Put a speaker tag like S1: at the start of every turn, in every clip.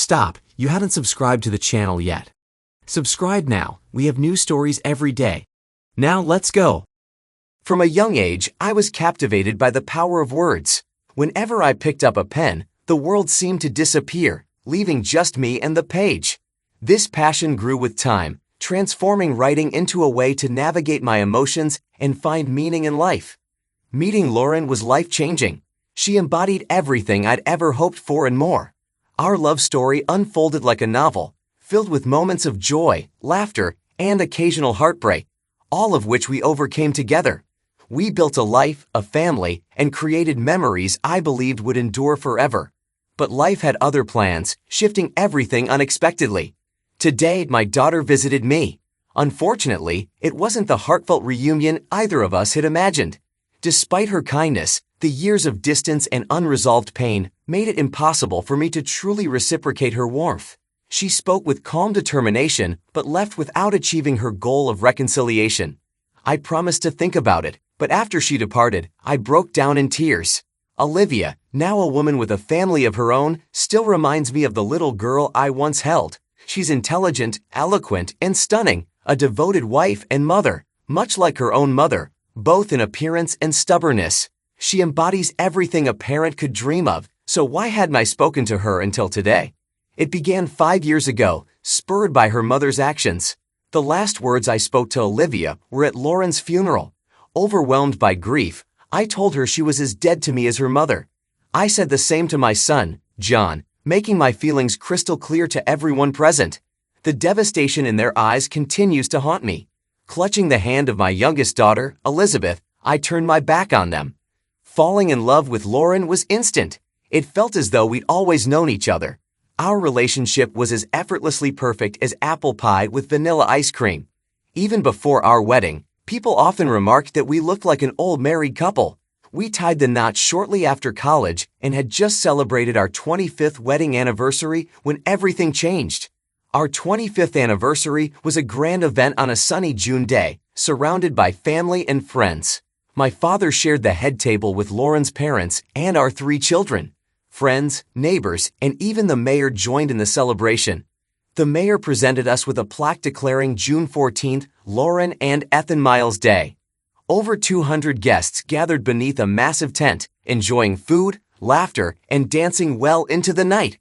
S1: Stop, you haven't subscribed to the channel yet. Subscribe now, we have new stories every day. Now let's go.
S2: From a young age, I was captivated by the power of words. Whenever I picked up a pen, the world seemed to disappear, leaving just me and the page. This passion grew with time, transforming writing into a way to navigate my emotions and find meaning in life. Meeting Lauren was life-changing. She embodied everything I'd ever hoped for and more. Our love story unfolded like a novel, filled with moments of joy, laughter, and occasional heartbreak, all of which we overcame together. We built a life, a family, and created memories I believed would endure forever. But life had other plans, shifting everything unexpectedly. Today, my daughter visited me. Unfortunately, it wasn't the heartfelt reunion either of us had imagined. Despite her kindness, the years of distance and unresolved pain made it impossible for me to truly reciprocate her warmth. She spoke with calm determination, but left without achieving her goal of reconciliation. I promised to think about it, but after she departed, I broke down in tears. Olivia, now a woman with a family of her own, still reminds me of the little girl I once held. She's intelligent, eloquent, and stunning, a devoted wife and mother, much like her own mother, both in appearance and stubbornness. She embodies everything a parent could dream of, so why hadn't I spoken to her until today? It began 5 years ago, spurred by her mother's actions. The last words I spoke to Olivia were at Lauren's funeral. Overwhelmed by grief, I told her she was as dead to me as her mother. I said the same to my son, John, making my feelings crystal clear to everyone present. The devastation in their eyes continues to haunt me. Clutching the hand of my youngest daughter, Elizabeth, I turned my back on them. Falling in love with Lauren was instant. It felt as though we'd always known each other. Our relationship was as effortlessly perfect as apple pie with vanilla ice cream. Even before our wedding, people often remarked that we looked like an old married couple. We tied the knot shortly after college and had just celebrated our 25th wedding anniversary when everything changed. Our 25th anniversary was a grand event on a sunny June day, surrounded by family and friends. My father shared the head table with Lauren's parents and our 3 children. Friends, neighbors, and even the mayor joined in the celebration. The mayor presented us with a plaque declaring June 14th, Lauren and Ethan Miles Day. Over 200 guests gathered beneath a massive tent, enjoying food, laughter, and dancing well into the night.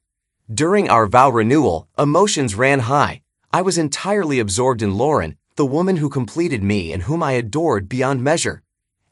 S2: During our vow renewal, emotions ran high. I was entirely absorbed in Lauren, the woman who completed me and whom I adored beyond measure.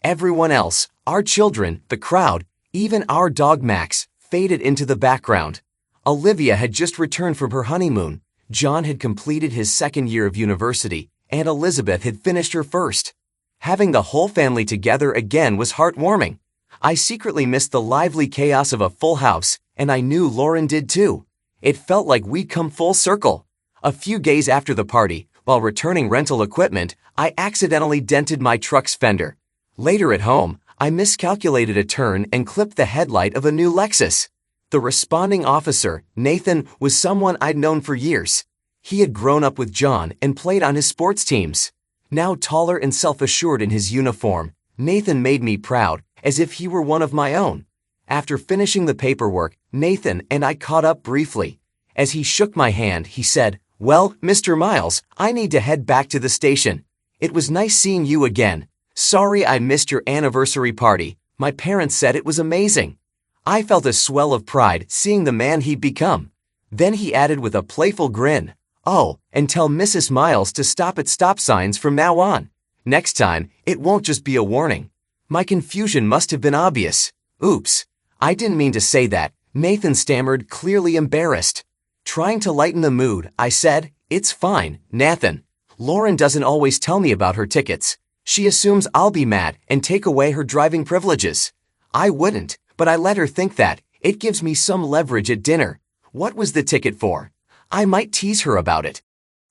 S2: Everyone else, our children, the crowd, even our dog Max, faded into the background. Olivia had just returned from her honeymoon. John had completed his 2nd year of university, and Elizabeth had finished her first. Having the whole family together again was heartwarming. I secretly missed the lively chaos of a full house, and I knew Lauren did too. It felt like we'd come full circle. A few days after the party, while returning rental equipment, I accidentally dented my truck's fender. Later at home, I miscalculated a turn and clipped the headlight of a new Lexus. The responding officer, Nathan, was someone I'd known for years. He had grown up with John and played on his sports teams. Now taller and self-assured in his uniform, Nathan made me proud, as if he were one of my own. After finishing the paperwork, Nathan and I caught up briefly. As he shook my hand, he said, "Well, Mr. Miles, I need to head back to the station. It was nice seeing you again. Sorry I missed your anniversary party. My parents said it was amazing." I felt a swell of pride seeing the man he'd become. Then he added with a playful grin, "Oh, and tell Mrs. Miles to stop at stop signs from now on. Next time, it won't just be a warning." My confusion must have been obvious. "Oops, I didn't mean to say that," Nathan stammered, clearly embarrassed. Trying to lighten the mood, I said, "It's fine, Nathan. Lauren doesn't always tell me about her tickets. She assumes I'll be mad and take away her driving privileges. I wouldn't, but I let her think that. It gives me some leverage at dinner. What was the ticket for? I might tease her about it."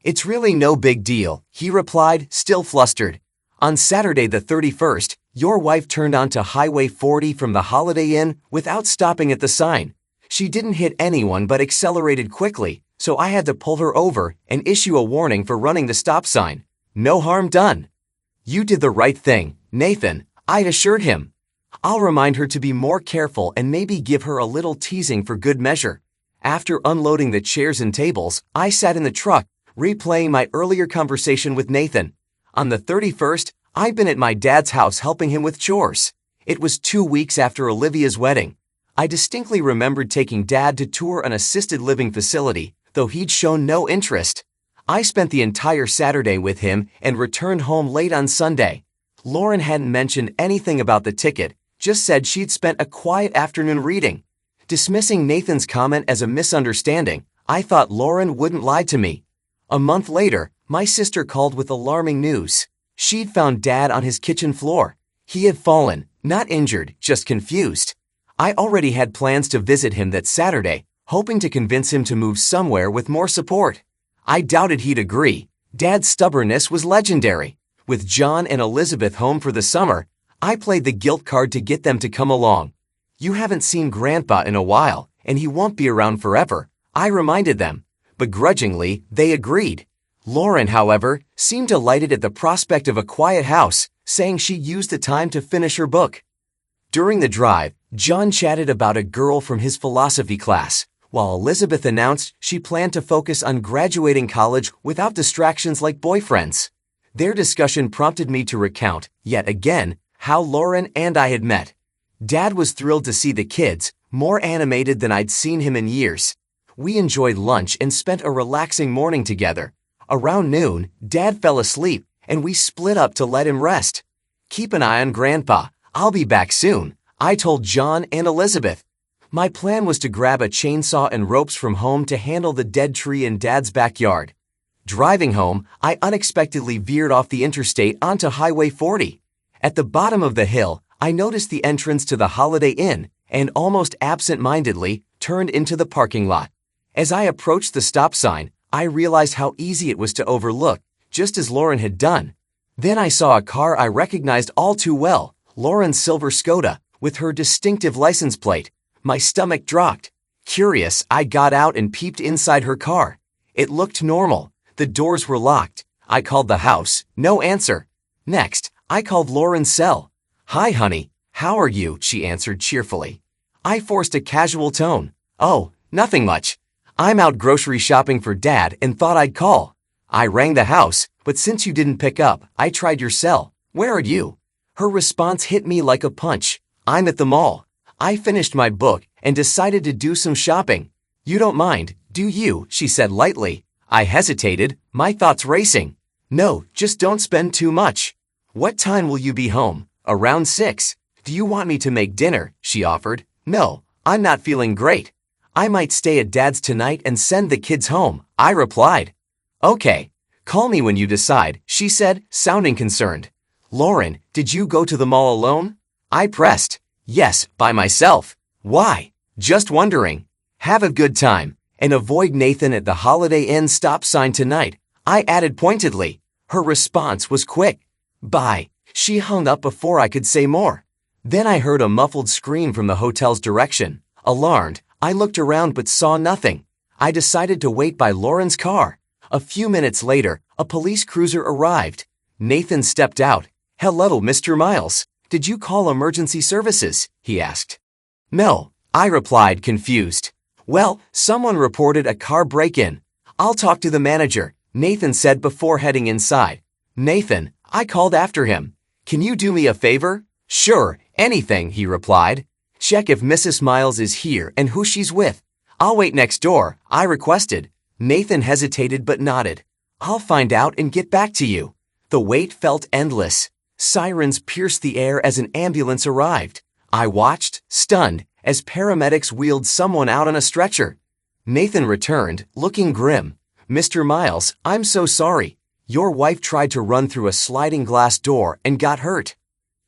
S2: "It's really no big deal," he replied, still flustered. "On Saturday the 31st, your wife turned onto Highway 40 from the Holiday Inn without stopping at the sign. She didn't hit anyone but accelerated quickly, so I had to pull her over and issue a warning for running the stop sign. No harm done." "You did the right thing, Nathan," I assured him. "I'll remind her to be more careful and maybe give her a little teasing for good measure." After unloading the chairs and tables, I sat in the truck, replaying my earlier conversation with Nathan. On the 31st, I'd been at my dad's house helping him with chores. It was 2 weeks after Olivia's wedding. I distinctly remembered taking Dad to tour an assisted living facility, though he'd shown no interest. I spent the entire Saturday with him and returned home late on Sunday. Lauren hadn't mentioned anything about the ticket, just said she'd spent a quiet afternoon reading. Dismissing Nathan's comment as a misunderstanding, I thought Lauren wouldn't lie to me. A month later, my sister called with alarming news. She'd found Dad on his kitchen floor. He had fallen, not injured, just confused. I already had plans to visit him that Saturday, hoping to convince him to move somewhere with more support. I doubted he'd agree. Dad's stubbornness was legendary. With John and Elizabeth home for the summer, I played the guilt card to get them to come along. You haven't seen Grandpa in a while, and he won't be around forever, I reminded them. Begrudgingly, they agreed. Lauren, however, seemed delighted at the prospect of a quiet house, saying she'd use the time to finish her book. During the drive, John chatted about a girl from his philosophy class, while Elizabeth announced she planned to focus on graduating college without distractions like boyfriends. Their discussion prompted me to recount, yet again, how Lauren and I had met. Dad was thrilled to see the kids, more animated than I'd seen him in years. We enjoyed lunch and spent a relaxing morning together. Around noon, Dad fell asleep, and we split up to let him rest. Keep an eye on Grandpa. I'll be back soon, I told John and Elizabeth. My plan was to grab a chainsaw and ropes from home to handle the dead tree in Dad's backyard. Driving home, I unexpectedly veered off the interstate onto Highway 40. At the bottom of the hill, I noticed the entrance to the Holiday Inn and almost absent-mindedly turned into the parking lot. As I approached the stop sign, I realized how easy it was to overlook, just as Lauren had done. Then I saw a car I recognized all too well, Lauren's silver Skoda, with her distinctive license plate. My stomach dropped. Curious, I got out and peeped inside her car. It looked normal. The doors were locked. I called the house. No answer. Next, I called Lauren's cell. "Hi, honey. How are you?" she answered cheerfully. I forced a casual tone. "Oh, nothing much. I'm out grocery shopping for Dad and thought I'd call. I rang the house, but since you didn't pick up, I tried your cell. Where are you?" Her response hit me like a punch. "I'm at the mall. I finished my book and decided to do some shopping." "You don't mind, do you?" she said lightly. I hesitated, my thoughts racing. "No, just don't spend too much." "What time will you be home?" "Around 6. "Do you want me to make dinner?" she offered. "No, I'm not feeling great." "I might stay at Dad's tonight and send the kids home," I replied. "Okay, call me when you decide," she said, sounding concerned. "Lauren, did you go to the mall alone?" I pressed. "Yes, by myself." "Why?" "Just wondering." "Have a good time, and avoid Nathan at the Holiday Inn stop sign tonight," I added pointedly. Her response was quick. "Bye." She hung up before I could say more. Then I heard a muffled scream from the hotel's direction. Alarmed, I looked around but saw nothing. I decided to wait by Lauren's car. A few minutes later, a police cruiser arrived. Nathan stepped out. "Hello, Mr. Miles. Did you call emergency services?" he asked. "No," I replied, confused. "Well, someone reported a car break-in. I'll talk to the manager," Nathan said before heading inside. "Nathan," I called after him. "Can you do me a favor?" "Sure, anything," he replied. "Check if Mrs. Miles is here and who she's with." "I'll wait next door," I requested. Nathan hesitated but nodded. "I'll find out and get back to you." The wait felt endless. Sirens pierced the air as an ambulance arrived. I watched, stunned, as paramedics wheeled someone out on a stretcher. Nathan returned, looking grim. "Mr. Miles, I'm so sorry. Your wife tried to run through a sliding glass door and got hurt.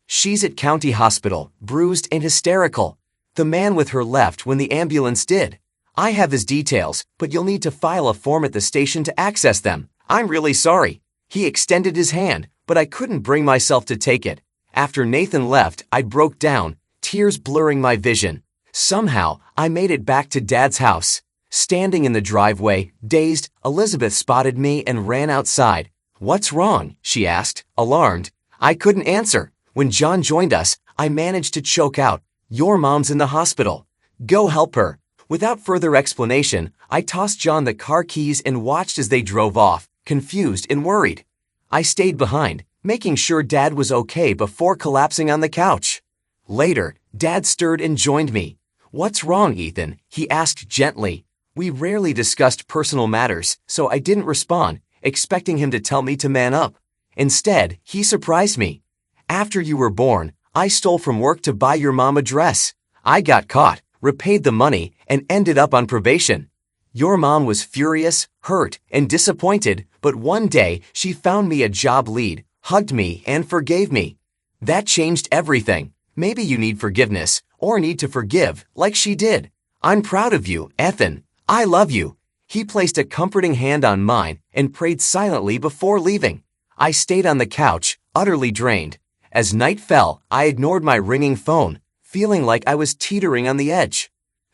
S2: She's at County Hospital, bruised and hysterical. The man with her left when the ambulance did. I have his details, but you'll need to file a form at the station to access them. I'm really sorry." He extended his hand, but I couldn't bring myself to take it. After Nathan left, I broke down, tears blurring my vision. Somehow, I made it back to Dad's house. Standing in the driveway, dazed, Elizabeth spotted me and ran outside. "What's wrong?" she asked, alarmed. I couldn't answer. When John joined us, I managed to choke out, "Your mom's in the hospital. Go help her." Without further explanation, I tossed John the car keys and watched as they drove off, confused and worried. I stayed behind, making sure Dad was okay before collapsing on the couch. Later, Dad stirred and joined me. "What's wrong, Ethan?" he asked gently. We rarely discussed personal matters, so I didn't respond, expecting him to tell me to man up. Instead, he surprised me. "After you were born, I stole from work to buy your mom a dress. I got caught, repaid the money, and ended up on probation. Your mom was furious, hurt, and disappointed, but one day she found me a job lead, hugged me, and forgave me. That changed everything. Maybe you need forgiveness, or need to forgive, like she did. I'm proud of you, Ethan. I love you." He placed a comforting hand on mine and prayed silently before leaving. I stayed on the couch, utterly drained. As night fell, I ignored my ringing phone, feeling like I was teetering on the edge.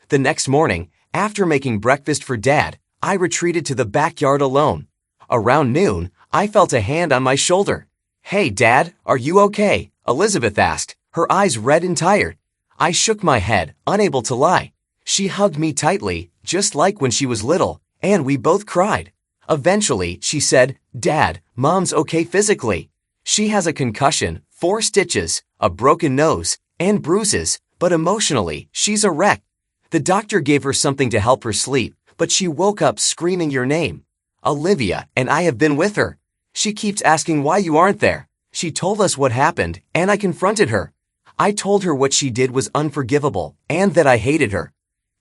S2: The next morning, after making breakfast for Dad, I retreated to the backyard alone. Around noon, I felt a hand on my shoulder. "Hey, Dad, are you okay?" Elizabeth asked, her eyes red and tired. I shook my head, unable to lie. She hugged me tightly, just like when she was little, and we both cried. Eventually, she said, "Dad, Mom's okay physically. She has a concussion, 4 stitches, a broken nose, and bruises, but emotionally, she's a wreck. The doctor gave her something to help her sleep, but she woke up screaming your name. Olivia and I have been with her. She keeps asking why you aren't there." She told us what happened, and I confronted her. I told her what she did was unforgivable, and that I hated her.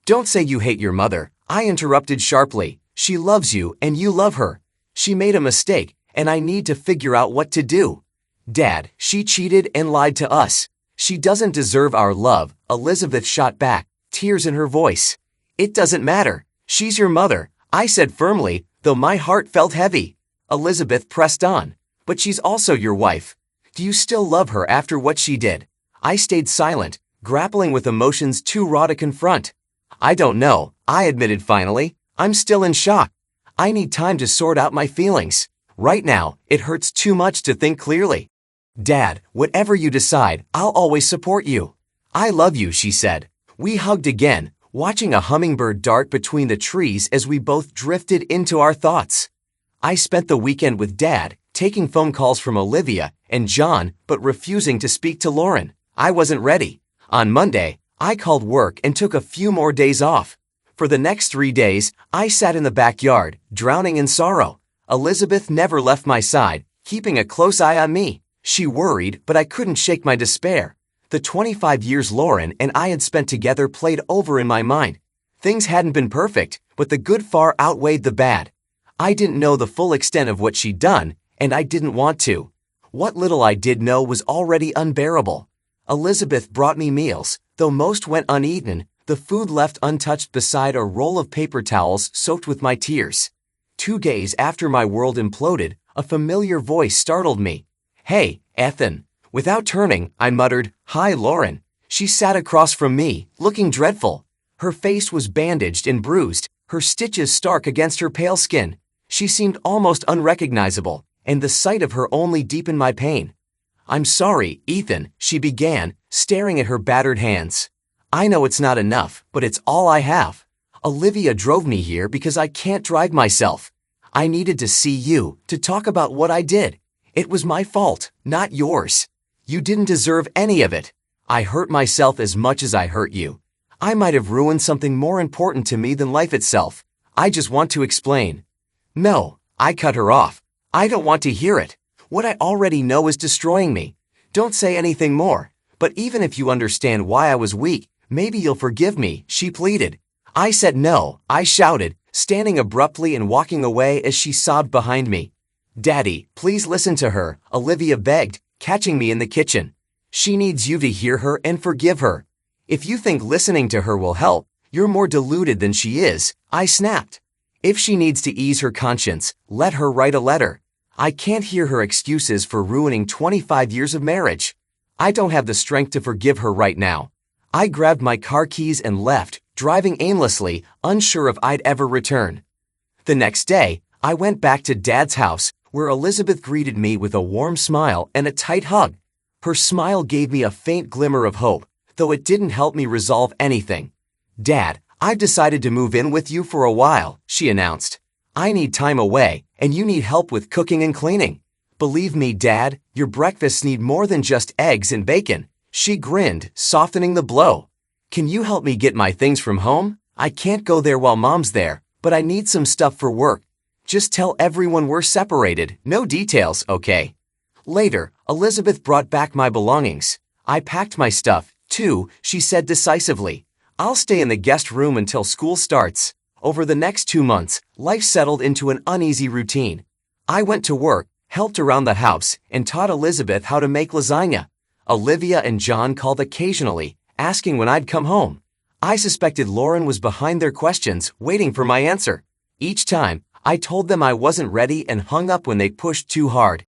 S2: "Don't say you hate your mother," I interrupted sharply. "She loves you, and you love her. She made a mistake, and I need to figure out what to do." "Dad, she cheated and lied to us. She doesn't deserve our love," Elizabeth shot back, tears in her voice. "It doesn't matter. She's your mother," I said firmly, though my heart felt heavy. Elizabeth pressed on. "But she's also your wife. Do you still love her after what she did?" I stayed silent, grappling with emotions too raw to confront. "I don't know," I admitted finally. "I'm still in shock. I need time to sort out my feelings. Right now, it hurts too much to think clearly." "Dad, whatever you decide, I'll always support you." "I love you," she said. We hugged again, watching a hummingbird dart between the trees as we both drifted into our thoughts. I spent the weekend with Dad, taking phone calls from Olivia and John, but refusing to speak to Lauren. I wasn't ready. On Monday, I called work and took a few more days off. For the next 3 days, I sat in the backyard, drowning in sorrow. Elizabeth never left my side, keeping a close eye on me. She worried, but I couldn't shake my despair. The 25 years Lauren and I had spent together played over in my mind. Things hadn't been perfect, but the good far outweighed the bad. I didn't know the full extent of what she'd done, and I didn't want to. What little I did know was already unbearable. Elizabeth brought me meals, though most went uneaten, the food left untouched beside a roll of paper towels soaked with my tears. 2 days after my world imploded, a familiar voice startled me. "Hey, Ethan." Without turning, I muttered, "Hi, Lauren." She sat across from me, looking dreadful. Her face was bandaged and bruised, her stitches stark against her pale skin. She seemed almost unrecognizable, and the sight of her only deepened my pain. "I'm sorry, Ethan," she began, staring at her battered hands. "I know it's not enough, but it's all I have. Olivia drove me here because I can't drive myself. I needed to see you, to talk about what I did. It was my fault, not yours. You didn't deserve any of it. I hurt myself as much as I hurt you. I might have ruined something more important to me than life itself. I just want to explain." "No," I cut her off. "I don't want to hear it. What I already know is destroying me. Don't say anything more. But even if you understand why I was weak, maybe you'll forgive me," she pleaded. I said no, I shouted, standing abruptly and walking away as she sobbed behind me. "Daddy, please listen to her," Olivia begged, catching me in the kitchen. "She needs you to hear her and forgive her. If you think listening to her will help, you're more deluded than she is," I snapped. "If she needs to ease her conscience, let her write a letter. I can't hear her excuses for ruining 25 years of marriage. I don't have the strength to forgive her right now." I grabbed my car keys and left, driving aimlessly, unsure if I'd ever return. The next day, I went back to Dad's house, where Elizabeth greeted me with a warm smile and a tight hug. Her smile gave me a faint glimmer of hope, though it didn't help me resolve anything. "Dad, "I've decided to move in with you for a while," she announced. "I need time away, and you need help with cooking and cleaning. Believe me, Dad, your breakfasts need more than just eggs and bacon." She grinned, softening the blow. "Can you help me get my things from home? I can't go there while Mom's there, but I need some stuff for work. Just tell everyone we're separated, no details, okay?" Later, Elizabeth brought back my belongings. I packed my stuff, too, she said decisively. "I'll stay in the guest room until school starts." Over the next 2 months, life settled into an uneasy routine. I went to work, helped around the house, and taught Elizabeth how to make lasagna. Olivia and John called occasionally, asking when I'd come home. I suspected Lauren was behind their questions, waiting for my answer. Each time, I told them I wasn't ready and hung up when they pushed too hard.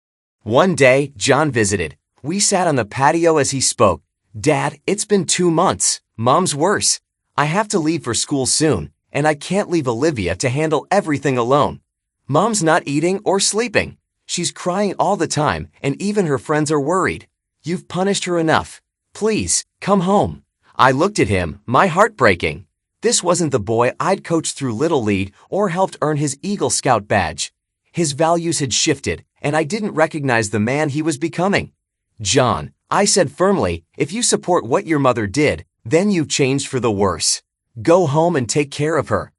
S2: One day, John visited. We sat on the patio as he spoke. "Dad, it's been 2 months. Mom's worse. I have to leave for school soon, and I can't leave Olivia to handle everything alone. Mom's not eating or sleeping. She's crying all the time, and even her friends are worried. You've punished her enough. Please, come home." I looked at him, my heart breaking. This wasn't the boy I'd coached through Little League or helped earn his Eagle Scout badge. His values had shifted, and I didn't recognize the man he was becoming. "John," I said firmly, "if you support what your mother did, then you've changed for the worse. Go home and take care of her.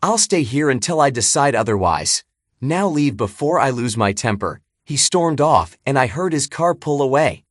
S2: I'll stay here until I decide otherwise. Now leave before I lose my temper." He stormed off, and I heard his car pull away.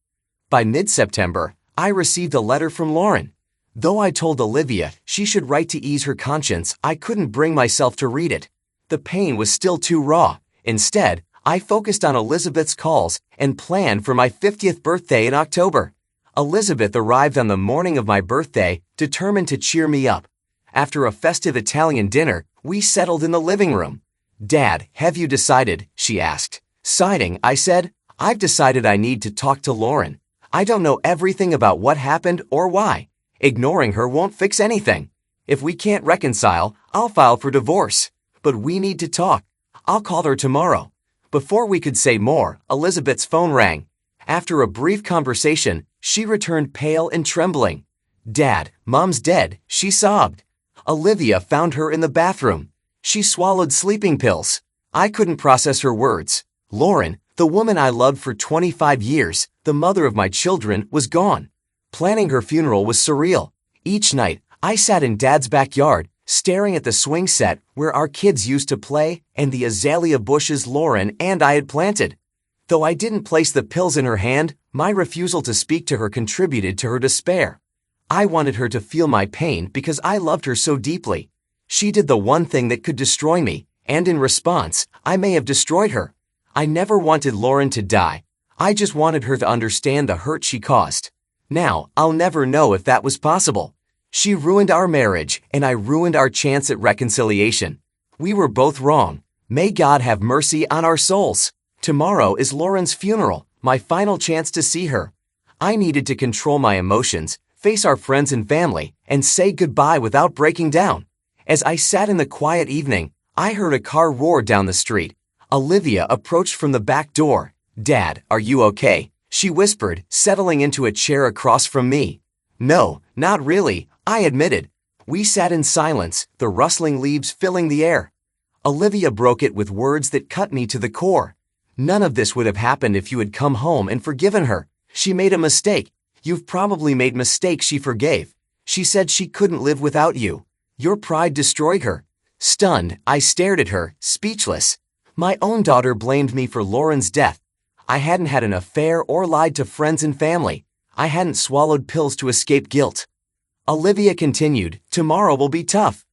S2: By mid-September, I received a letter from Lauren. Though I told Olivia she should write to ease her conscience, I couldn't bring myself to read it. The pain was still too raw. Instead, I focused on Elizabeth's calls and planned for my 50th birthday in October. Elizabeth arrived on the morning of my birthday, determined to cheer me up. After a festive Italian dinner, we settled in the living room. "Dad, have you decided?" she asked. Sighing, I said, "I've decided I need to talk to Lauren. I don't know everything about what happened or why. Ignoring her won't fix anything. If we can't reconcile, I'll file for divorce. But we need to talk. I'll call her tomorrow." Before we could say more, Elizabeth's phone rang. After a brief conversation, she returned pale and trembling. "Dad, Mom's dead," she sobbed. Olivia found her in the bathroom. She swallowed sleeping pills. I couldn't process her words. Lauren, the woman I loved for 25 years, the mother of my children, was gone. Planning her funeral was surreal. Each night, I sat in Dad's backyard, staring at the swing set where our kids used to play and the azalea bushes Lauren and I had planted. Though I didn't place the pills in her hand, my refusal to speak to her contributed to her despair. I wanted her to feel my pain because I loved her so deeply. She did the one thing that could destroy me, and in response, I may have destroyed her. I never wanted Lauren to die. I just wanted her to understand the hurt she caused. Now, I'll never know if that was possible. She ruined our marriage, and I ruined our chance at reconciliation. We were both wrong. May God have mercy on our souls. Tomorrow is Lauren's funeral, my final chance to see her. I needed to control my emotions, face our friends and family, and say goodbye without breaking down. As I sat in the quiet evening, I heard a car roar down the street. Olivia approached from the back door. "Dad, are you okay?" she whispered, settling into a chair across from me. "No, not really," I admitted. We sat in silence, the rustling leaves filling the air. Olivia broke it with words that cut me to the core. "None of this would have happened if you had come home and forgiven her. She made a mistake. You've probably made mistakes she forgave. She said she couldn't live without you. Your pride destroyed her." Stunned, I stared at her, speechless. My own daughter blamed me for Lauren's death. I hadn't had an affair or lied to friends and family. I hadn't swallowed pills to escape guilt. Olivia continued, "Tomorrow will be tough.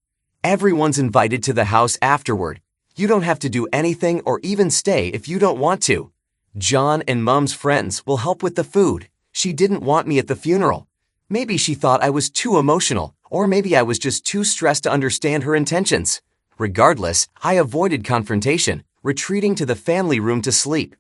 S2: Everyone's invited to the house afterward. You don't have to do anything or even stay if you don't want to. John and Mom's friends will help with the food. She didn't want me at the funeral. Maybe she thought I was too emotional, or maybe I was just too stressed to understand her intentions. Regardless, I avoided confrontation, retreating to the family room to sleep.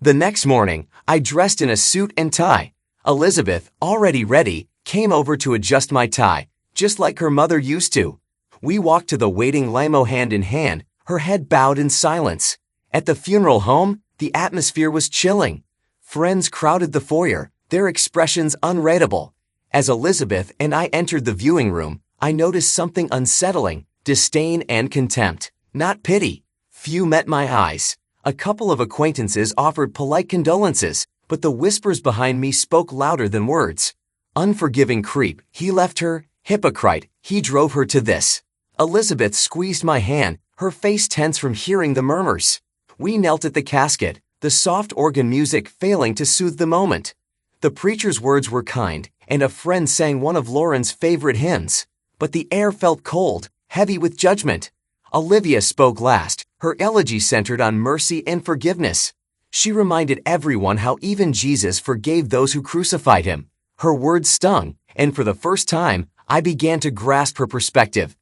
S2: The next morning, I dressed in a suit and tie. Elizabeth, already ready, came over to adjust my tie, just like her mother used to. We walked to the waiting limo hand in hand, her head bowed in silence. At the funeral home, the atmosphere was chilling. Friends crowded the foyer, their expressions unreadable. As Elizabeth and I entered the viewing room, I noticed something unsettling: disdain and contempt, not pity. Few met my eyes. A couple of acquaintances offered polite condolences, but the whispers behind me spoke louder than words. Unforgiving creep, he left her. Hypocrite, he drove her to this. Elizabeth squeezed my hand, her face tense from hearing the murmurs. We knelt at the casket, the soft organ music failing to soothe the moment. The preacher's words were kind, and a friend sang one of Lauren's favorite hymns. But the air felt cold, heavy with judgment. Olivia spoke last, her elegy centered on mercy and forgiveness. She reminded everyone how even Jesus forgave those who crucified him. Her words stung, and for the first time, I began to grasp her perspective.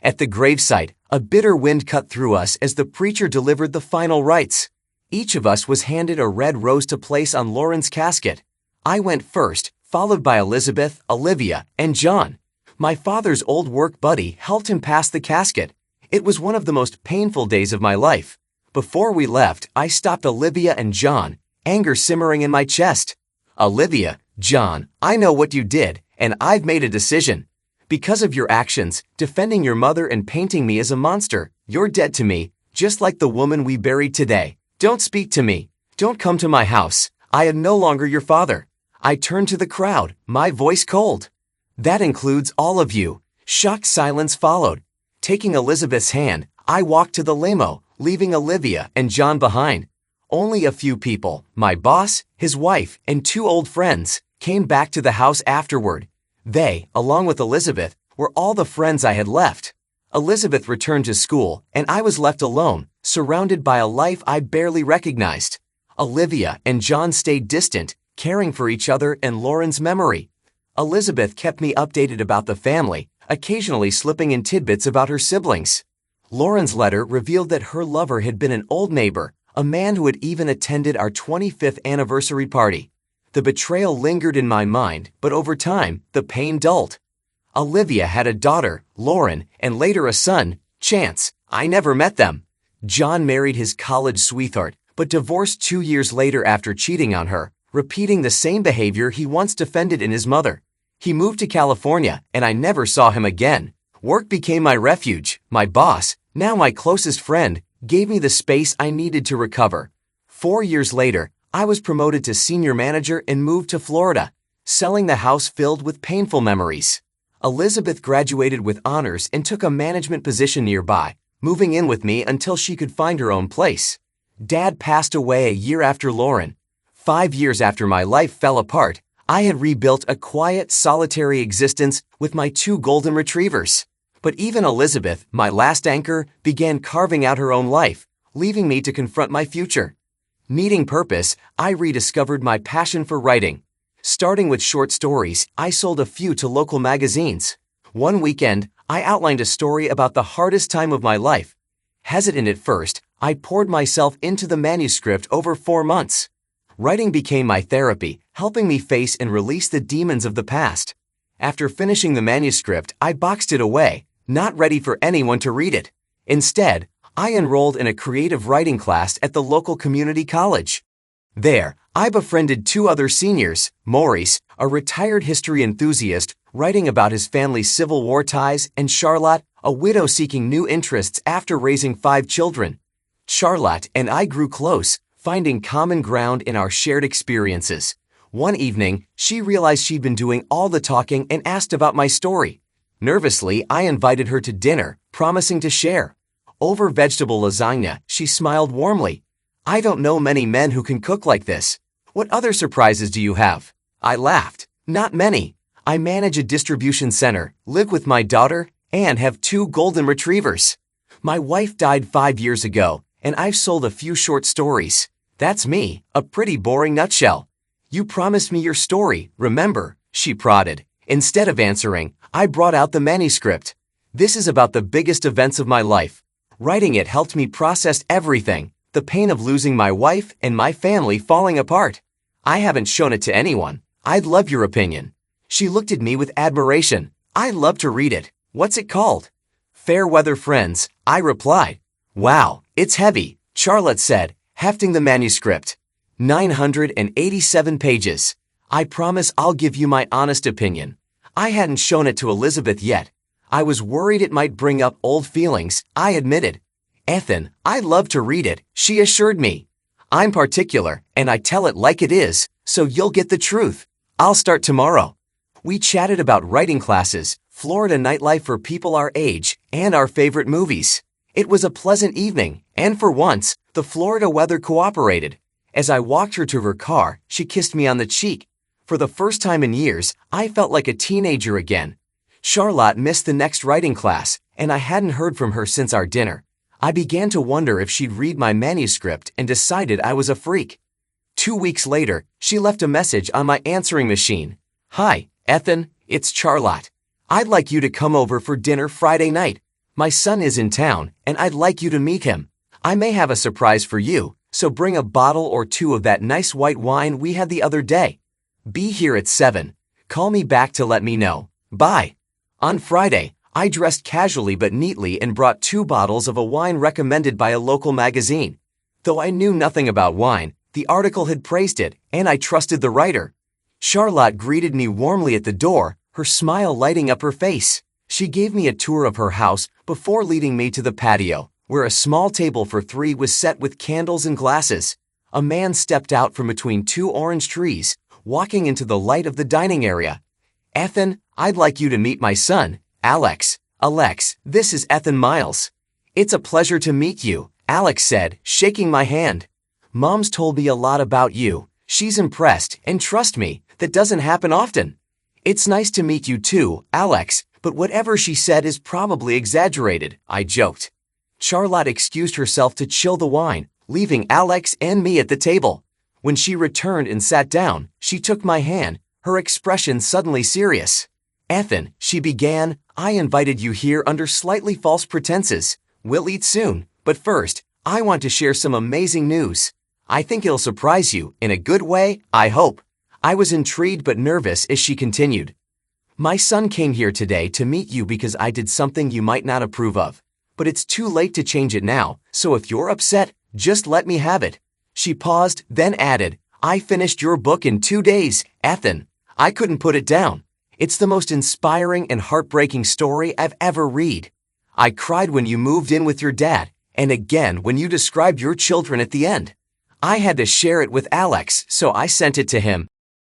S2: At the gravesite, a bitter wind cut through us as the preacher delivered the final rites. Each of us was handed a red rose to place on Lauren's casket. I went first, followed by Elizabeth, Olivia, and John. My father's old work buddy helped him pass the casket. It was one of the most painful days of my life. Before we left, I stopped Olivia and John, anger simmering in my chest. Olivia, John, I know what you did, and I've made a decision. Because of your actions, defending your mother and painting me as a monster, you're dead to me, just like the woman we buried today. Don't speak to me. Don't come to my house. I am no longer your father. I turned to the crowd, my voice cold. That includes all of you. Shocked silence followed. Taking Elizabeth's hand, I walked to the limo, leaving Olivia and John behind. Only a few people, my boss, his wife, and 2 old friends, came back to the house afterward. They, along with Elizabeth, were all the friends I had left. Elizabeth returned to school, and I was left alone, surrounded by a life I barely recognized. Olivia and John stayed distant, caring for each other and Lauren's memory. Elizabeth kept me updated about the family, occasionally slipping in tidbits about her siblings. Lauren's letter revealed that her lover had been an old neighbor, a man who had even attended our 25th anniversary party. The betrayal lingered in my mind, but over time, the pain dulled. Olivia had a daughter, Lauren, and later a son, Chance. I never met them. John married his college sweetheart, but divorced 2 years later after cheating on her, repeating the same behavior he once defended in his mother. He moved to California, and I never saw him again. Work became my refuge. My boss, now my closest friend, gave me the space I needed to recover. 4 years later, I was promoted to senior manager and moved to Florida, selling the house filled with painful memories. Elizabeth graduated with honors and took a management position nearby, moving in with me until she could find her own place. Dad passed away a year after Lauren. 5 years after my life fell apart, I had rebuilt a quiet, solitary existence with my 2 golden retrievers. But even Elizabeth, my last anchor, began carving out her own life, leaving me to confront my future. Needing purpose, I rediscovered my passion for writing. Starting with short stories, I sold a few to local magazines. One weekend, I outlined a story about the hardest time of my life. Hesitant at first, I poured myself into the manuscript over 4 months. Writing became my therapy, helping me face and release the demons of the past. After finishing the manuscript, I boxed it away, not ready for anyone to read it. Instead, I enrolled in a creative writing class at the local community college. There, I befriended 2 other seniors, Maurice, a retired history enthusiast writing about his family's Civil War ties, and Charlotte, a widow seeking new interests after raising 5 children. Charlotte and I grew close, finding common ground in our shared experiences. One evening, she realized she'd been doing all the talking and asked about my story. Nervously, I invited her to dinner, promising to share. Over vegetable lasagna, she smiled warmly. I don't know many men who can cook like this. What other surprises do you have? I laughed. Not many. I manage a distribution center, live with my daughter, and have 2 golden retrievers. My wife died 5 years ago, and I've sold a few short stories. That's me, a pretty boring nutshell. You promised me your story, remember? She prodded. Instead of answering, I brought out the manuscript. This is about the biggest events of my life. Writing it helped me process everything, the pain of losing my wife and my family falling apart. I haven't shown it to anyone. I'd love your opinion. She looked at me with admiration. I'd love to read it. What's it called? Fair Weather Friends, I replied. Wow, it's heavy, Charlotte said, hefting the manuscript. 987 pages. I promise I'll give you my honest opinion. I hadn't shown it to Elizabeth yet. I was worried it might bring up old feelings, I admitted. Ethan, I'd love to read it, she assured me. I'm particular, and I tell it like it is, so you'll get the truth. I'll start tomorrow. We chatted about writing classes, Florida nightlife for people our age, and our favorite movies. It was a pleasant evening, and for once, the Florida weather cooperated. As I walked her to her car, she kissed me on the cheek. For the first time in years, I felt like a teenager again. Charlotte missed the next writing class, and I hadn't heard from her since our dinner. I began to wonder if she'd read my manuscript and decided I was a freak. 2 weeks later, she left a message on my answering machine. Hi, Ethan, it's Charlotte. I'd like you to come over for dinner Friday night. My son is in town, and I'd like you to meet him. I may have a surprise for you, so bring a bottle or two of that nice white wine we had the other day. Be here at 7. Call me back to let me know. Bye. On Friday, I dressed casually but neatly and brought 2 bottles of a wine recommended by a local magazine. Though I knew nothing about wine, the article had praised it, and I trusted the writer. Charlotte greeted me warmly at the door, her smile lighting up her face. She gave me a tour of her house before leading me to the patio, where a small table for 3 was set with candles and glasses. A man stepped out from between 2 orange trees, walking into the light of the dining area. Ethan, I'd like you to meet my son, Alex. Alex, this is Ethan Miles. It's a pleasure to meet you, Alex said, shaking my hand. Mom's told me a lot about you. She's impressed, and trust me, that doesn't happen often. It's nice to meet you too, Alex, but whatever she said is probably exaggerated, I joked. Charlotte excused herself to chill the wine, leaving Alex and me at the table. When she returned and sat down, she took my hand, her expression suddenly serious. Ethan, she began, I invited you here under slightly false pretenses. We'll eat soon, but first, I want to share some amazing news. I think it'll surprise you, in a good way, I hope. I was intrigued but nervous as she continued. My son came here today to meet you because I did something you might not approve of. But it's too late to change it now, so if you're upset, just let me have it. She paused, then added, I finished your book in 2 days, Ethan. I couldn't put it down. It's the most inspiring and heartbreaking story I've ever read. I cried when you moved in with your dad, and again when you described your children at the end. I had to share it with Alex, so I sent it to him.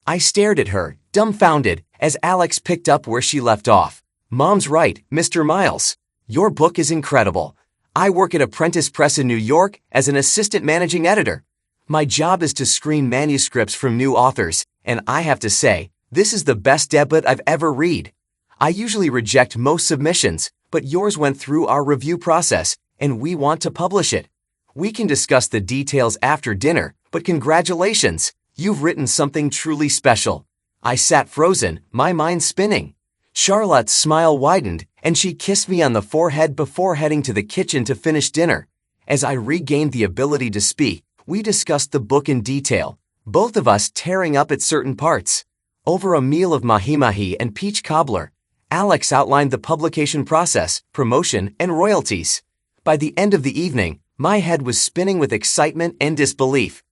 S2: I stared at her, dumbfounded, as Alex picked up where she left off. Mom's right, Mr. Miles. Your book is incredible. I work at Apprentice Press in New York as an assistant managing editor. My job is to screen manuscripts from new authors, and I have to say, this is the best debut I've ever read. I usually reject most submissions, but yours went through our review process, and we want to publish it. We can discuss the details after dinner, but congratulations, you've written something truly special. I sat frozen, my mind spinning. Charlotte's smile widened, and she kissed me on the forehead before heading to the kitchen to finish dinner. As I regained the ability to speak, we discussed the book in detail, both of us tearing up at certain parts. Over a meal of mahi-mahi and peach cobbler, Alex outlined the publication process, promotion, and royalties. By the end of the evening, my head was spinning with excitement and disbelief.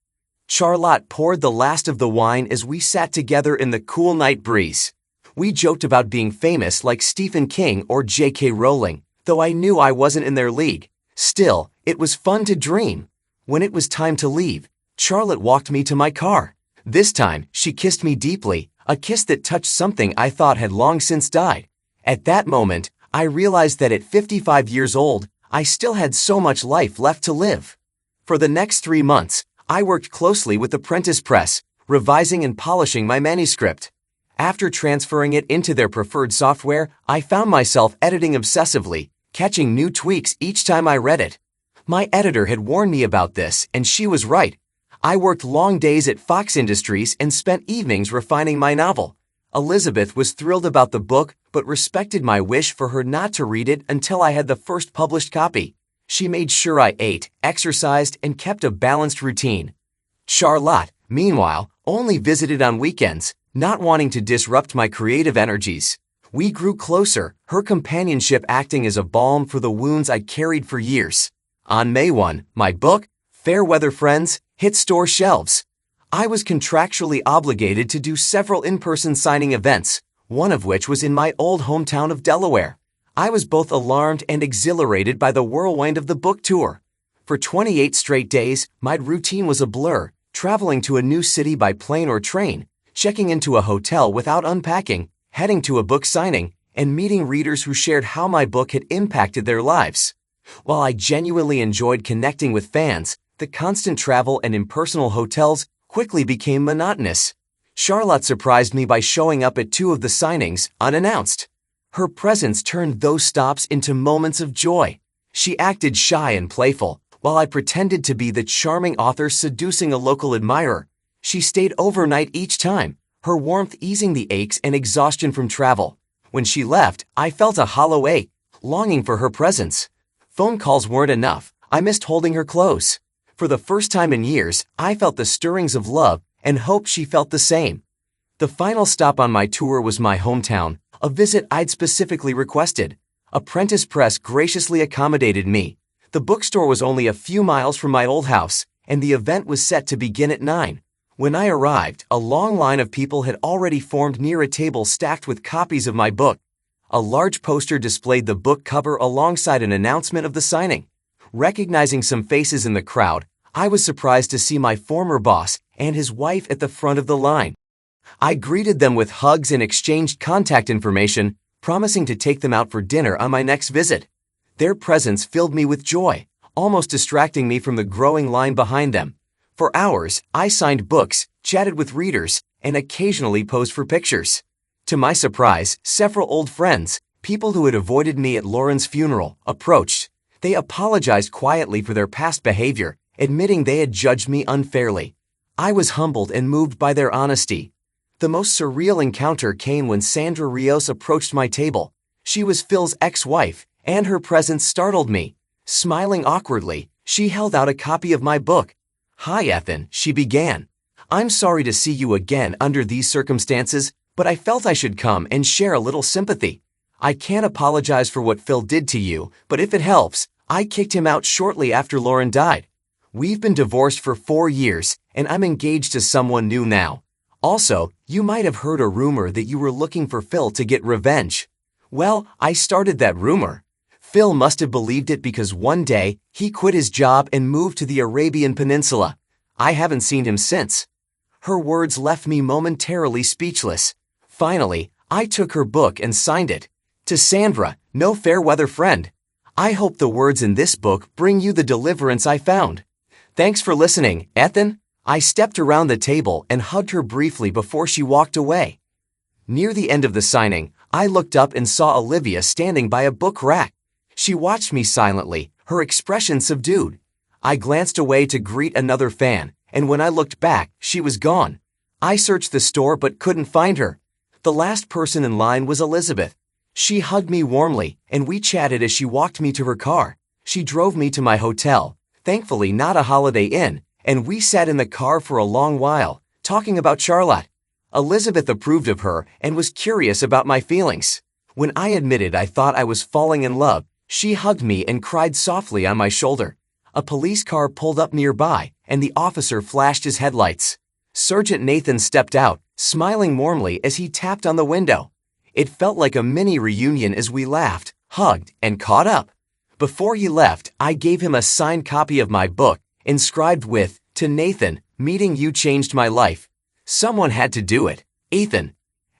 S2: Charlotte poured the last of the wine as we sat together in the cool night breeze. We joked about being famous like Stephen King or J.K. Rowling, though I knew I wasn't in their league. Still, it was fun to dream. When it was time to leave, Charlotte walked me to my car. This time, she kissed me deeply, a kiss that touched something I thought had long since died. At that moment, I realized that at 55 years old, I still had so much life left to live. For the next 3 months, I worked closely with Apprentice Press, revising and polishing my manuscript. After transferring it into their preferred software, I found myself editing obsessively, catching new tweaks each time I read it. My editor had warned me about this, and she was right. I worked long days at Fox Industries and spent evenings refining my novel. Elizabeth was thrilled about the book, but respected my wish for her not to read it until I had the first published copy. She made sure I ate, exercised, and kept a balanced routine. Charlotte, meanwhile, only visited on weekends, not wanting to disrupt my creative energies. We grew closer, her companionship acting as a balm for the wounds I carried for years. On May 1, my book, Fairweather Friends, hit store shelves. I was contractually obligated to do several in-person signing events, one of which was in my old hometown of Delaware. I was both alarmed and exhilarated by the whirlwind of the book tour. For 28 straight days, my routine was a blur, traveling to a new city by plane or train, checking into a hotel without unpacking, heading to a book signing, and meeting readers who shared how my book had impacted their lives. While I genuinely enjoyed connecting with fans, the constant travel and impersonal hotels quickly became monotonous. Charlotte surprised me by showing up at 2 of the signings, unannounced. Her presence turned those stops into moments of joy. She acted shy and playful, while I pretended to be the charming author seducing a local admirer. She stayed overnight each time, her warmth easing the aches and exhaustion from travel. When she left, I felt a hollow ache, longing for her presence. Phone calls weren't enough. I missed holding her close. For the first time in years, I felt the stirrings of love and hoped she felt the same. The final stop on my tour was my hometown, a visit I'd specifically requested. Apprentice Press graciously accommodated me. The bookstore was only a few miles from my old house, and the event was set to begin at 9. When I arrived, a long line of people had already formed near a table stacked with copies of my book. A large poster displayed the book cover alongside an announcement of the signing. Recognizing some faces in the crowd, I was surprised to see my former boss and his wife at the front of the line. I greeted them with hugs and exchanged contact information, promising to take them out for dinner on my next visit. Their presence filled me with joy, almost distracting me from the growing line behind them. For hours, I signed books, chatted with readers, and occasionally posed for pictures. To my surprise, several old friends, people who had avoided me at Lauren's funeral, approached. They apologized quietly for their past behavior, admitting they had judged me unfairly. I was humbled and moved by their honesty. The most surreal encounter came when Sandra Rios approached my table. She was Phil's ex-wife, and her presence startled me. Smiling awkwardly, she held out a copy of my book. "Hi, Ethan," she began. "I'm sorry to see you again under these circumstances, but I felt I should come and share a little sympathy. I can't apologize for what Phil did to you, but if it helps, I kicked him out shortly after Lauren died. We've been divorced for 4 years, and I'm engaged to someone new now. Also, you might have heard a rumor that you were looking for Phil to get revenge. Well, I started that rumor. Phil must have believed it because one day, he quit his job and moved to the Arabian Peninsula. I haven't seen him since." Her words left me momentarily speechless. Finally, I took her book and signed it. "To Sandra, no fair weather friend. I hope the words in this book bring you the deliverance I found. Thanks for listening, Ethan." I stepped around the table and hugged her briefly before she walked away. Near the end of the signing, I looked up and saw Olivia standing by a book rack. She watched me silently, her expression subdued. I glanced away to greet another fan, and when I looked back, she was gone. I searched the store but couldn't find her. The last person in line was Elizabeth. She hugged me warmly, and we chatted as she walked me to her car. She drove me to my hotel, thankfully not a Holiday Inn, and we sat in the car for a long while, talking about Charlotte. Elizabeth approved of her and was curious about my feelings. When I admitted I thought I was falling in love, she hugged me and cried softly on my shoulder. A police car pulled up nearby, and the officer flashed his headlights. Sergeant Nathan stepped out, smiling warmly as he tapped on the window. It felt like a mini reunion as we laughed, hugged, and caught up. Before he left, I gave him a signed copy of my book, inscribed with, "To Nathan, meeting you changed my life. Someone had to do it. Ethan."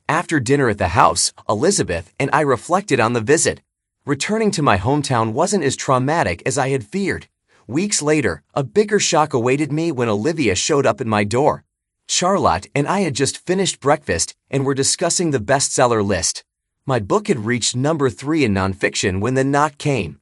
S2: After dinner at the house, Elizabeth and I reflected on the visit. Returning to my hometown wasn't as traumatic as I had feared. Weeks later, a bigger shock awaited me when Olivia showed up at my door. Charlotte and I had just finished breakfast and were discussing the bestseller list. My book had reached number 3 in nonfiction when the knock came.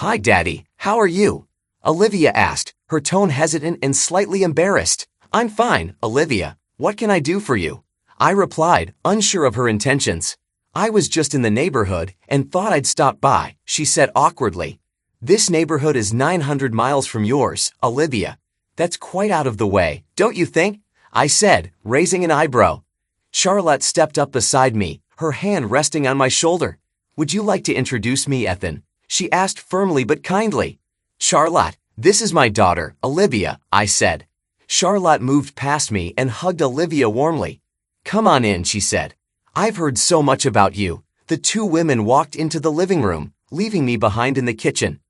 S2: "Hi, Daddy. How are you?" Olivia asked, her tone hesitant and slightly embarrassed. "I'm fine, Olivia. What can I do for you?" I replied, unsure of her intentions. "I was just in the neighborhood and thought I'd stop by," she said awkwardly. "This neighborhood is 900 miles from yours, Olivia. That's quite out of the way, don't you think?" I said, raising an eyebrow. Charlotte stepped up beside me, her hand resting on my shoulder. "Would you like to introduce me, Ethan?" she asked firmly but kindly. "Charlotte, this is my daughter, Olivia," I said. Charlotte moved past me and hugged Olivia warmly. "Come on in," she said. "I've heard so much about you. The two women walked into the living room, leaving me behind in the kitchen.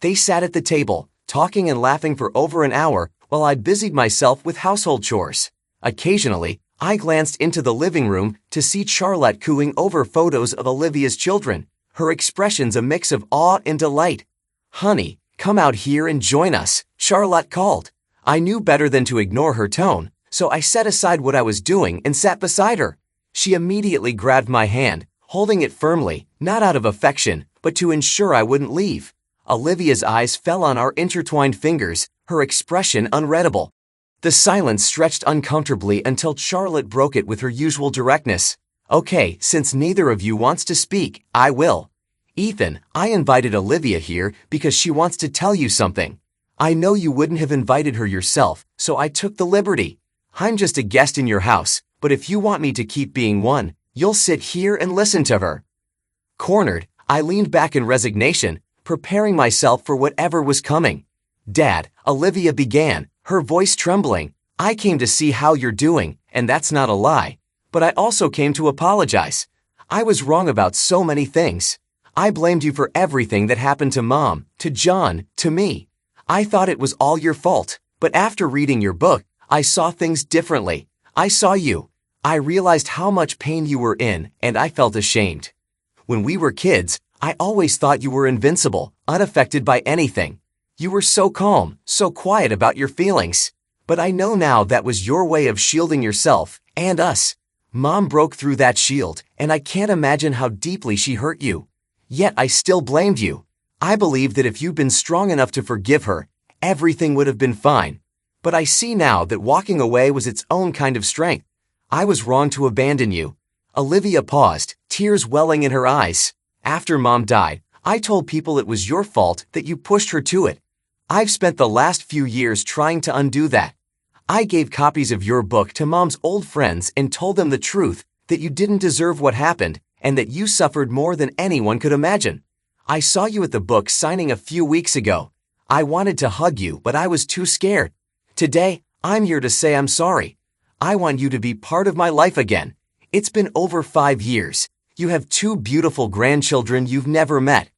S2: They sat at the table, talking and laughing for over an hour while I busied myself with household chores. Occasionally, I glanced into the living room to see Charlotte cooing over photos of Olivia's children, her expressions a mix of awe and delight. "Honey, come out here and join us," Charlotte called. I knew better than to ignore her tone, so I set aside what I was doing and sat beside her. She immediately grabbed my hand, holding it firmly, not out of affection, but to ensure I wouldn't leave. Olivia's eyes fell on our intertwined fingers, her expression unreadable. The silence stretched uncomfortably until Charlotte broke it with her usual directness. "Okay, since neither of you wants to speak, I will. Ethan, I invited Olivia here because she wants to tell you something. I know you wouldn't have invited her yourself, so I took the liberty. I'm just a guest in your house, but if you want me to keep being one, you'll sit here and listen to her." Cornered, I leaned back in resignation, preparing myself for whatever was coming. "Dad," Olivia began, her voice trembling, "I came to see how you're doing, and that's not a lie. But I also came to apologize. I was wrong about so many things. I blamed you for everything that happened to Mom, to John, to me. I thought it was all your fault, but after reading your book, I saw things differently. I saw you. I realized how much pain you were in, and I felt ashamed. When we were kids, I always thought you were invincible, unaffected by anything. You were so calm, so quiet about your feelings. But I know now that was your way of shielding yourself, and us. Mom broke through that shield, and I can't imagine how deeply she hurt you. Yet I still blamed you. I believed that if you'd been strong enough to forgive her, everything would have been fine. But I see now that walking away was its own kind of strength. I was wrong to abandon you." Olivia paused, tears welling in her eyes. "After Mom died, I told people it was your fault, that you pushed her to it. I've spent the last few years trying to undo that. I gave copies of your book to Mom's old friends and told them the truth, that you didn't deserve what happened, and that you suffered more than anyone could imagine. I saw you at the book signing a few weeks ago. I wanted to hug you, but I was too scared. Today, I'm here to say I'm sorry. I want you to be part of my life again. It's been over 5 years. You have 2 beautiful grandchildren you've never met.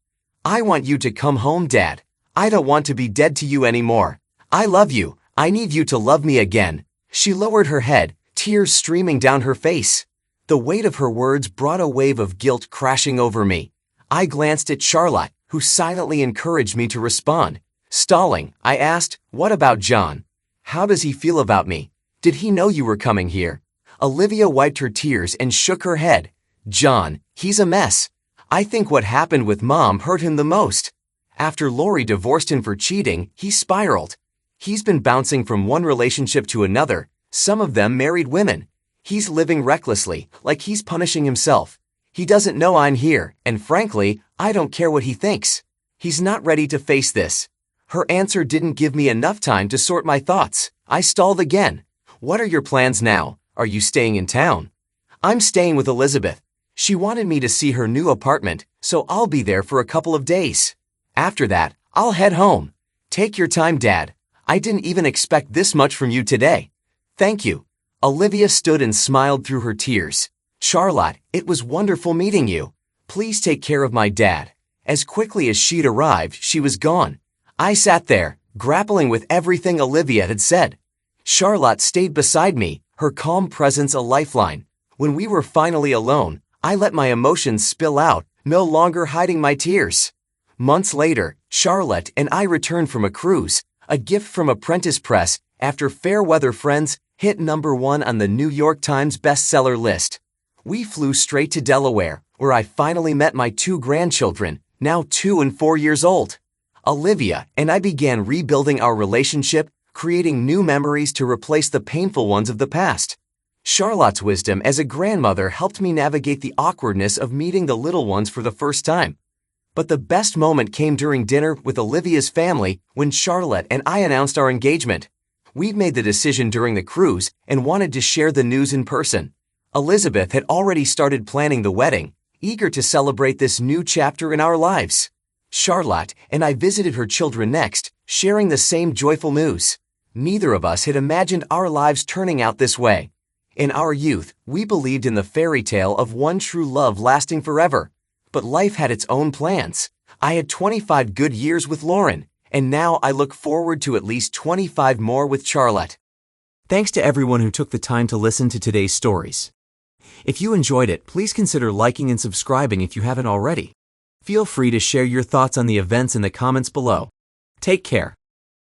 S2: I want you to come home, Dad. I don't want to be dead to you anymore. I love you. I need you to love me again." She lowered her head, tears streaming down her face. The weight of her words brought a wave of guilt crashing over me. I glanced at Charlotte, who silently encouraged me to respond. Stalling, I asked, "What about John? How does he feel about me? Did he know you were coming here?" Olivia wiped her tears and shook her head. "John, he's a mess. I think what happened with Mom hurt him the most. After Lori divorced him for cheating, he spiraled. He's been bouncing from one relationship to another, some of them married women. He's living recklessly, like he's punishing himself. He doesn't know I'm here, and frankly, I don't care what he thinks. He's not ready to face this." Her answer didn't give me enough time to sort my thoughts. I stalled again. "What are your plans now? Are you staying in town?" "I'm staying with Elizabeth. She wanted me to see her new apartment, so I'll be there for a couple of days. After that, I'll head home. Take your time, Dad. I didn't even expect this much from you today." "Thank you." Olivia stood and smiled through her tears. "Charlotte, it was wonderful meeting you. Please take care of my dad." As quickly as she'd arrived, she was gone. I sat there, grappling with everything Olivia had said. Charlotte stayed beside me, her calm presence a lifeline. When we were finally alone, I let my emotions spill out, no longer hiding my tears. Months later, Charlotte and I returned from a cruise, a gift from Apprentice Press, after Fair Weather Friends hit #1 on the New York Times bestseller list. We flew straight to Delaware, where I finally met my 2 grandchildren, now 2 and 4 years old. Olivia and I began rebuilding our relationship, creating new memories to replace the painful ones of the past. Charlotte's wisdom as a grandmother helped me navigate the awkwardness of meeting the little ones for the first time. But the best moment came during dinner with Olivia's family when Charlotte and I announced our engagement. We'd made the decision during the cruise and wanted to share the news in person. Elizabeth had already started planning the wedding, eager to celebrate this new chapter in our lives. Charlotte and I visited her children next, sharing the same joyful news. Neither of us had imagined our lives turning out this way. In our youth, we believed in the fairy tale of one true love lasting forever. But life had its own plans. I had 25 good years with Lauren, and now I look forward to at least 25 more with Charlotte.
S1: Thanks to everyone who took the time to listen to today's stories. If you enjoyed it, please consider liking and subscribing if you haven't already. Feel free to share your thoughts on the events in the comments below. Take care.